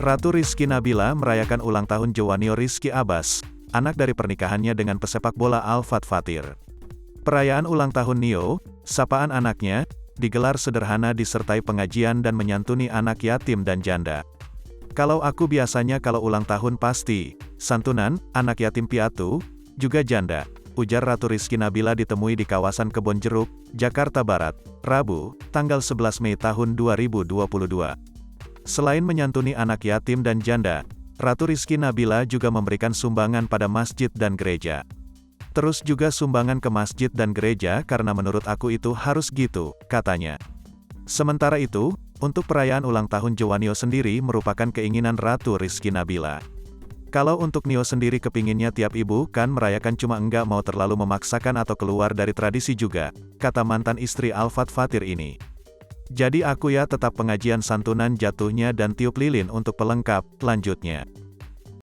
Ratu Rizky Nabila merayakan ulang tahun Jowanio Rizky Abbas, anak dari pernikahannya dengan pesepak bola Al-Fatih Fatir. Perayaan ulang tahun Nio, sapaan anaknya, digelar sederhana disertai pengajian dan menyantuni anak yatim dan janda. Kalau aku biasanya kalau ulang tahun pasti, santunan, anak yatim piatu, juga janda, ujar Ratu Rizky Nabila ditemui di kawasan Kebon Jeruk, Jakarta Barat, Rabu, tanggal 11 Mei tahun 2022. Selain menyantuni anak yatim dan janda, Ratu Rizky Nabila juga memberikan sumbangan pada masjid dan gereja. Terus juga sumbangan ke masjid dan gereja karena menurut aku itu harus gitu, katanya. Sementara itu, untuk perayaan ulang tahun Jowanio sendiri merupakan keinginan Ratu Rizky Nabila. Kalau untuk Nio sendiri kepinginnya tiap ibu kan merayakan cuma enggak mau terlalu memaksakan atau keluar dari tradisi juga, kata mantan istri Al-Fatih Fatir ini. Jadi aku ya tetap pengajian santunan jatuhnya dan tiup lilin untuk pelengkap, lanjutnya.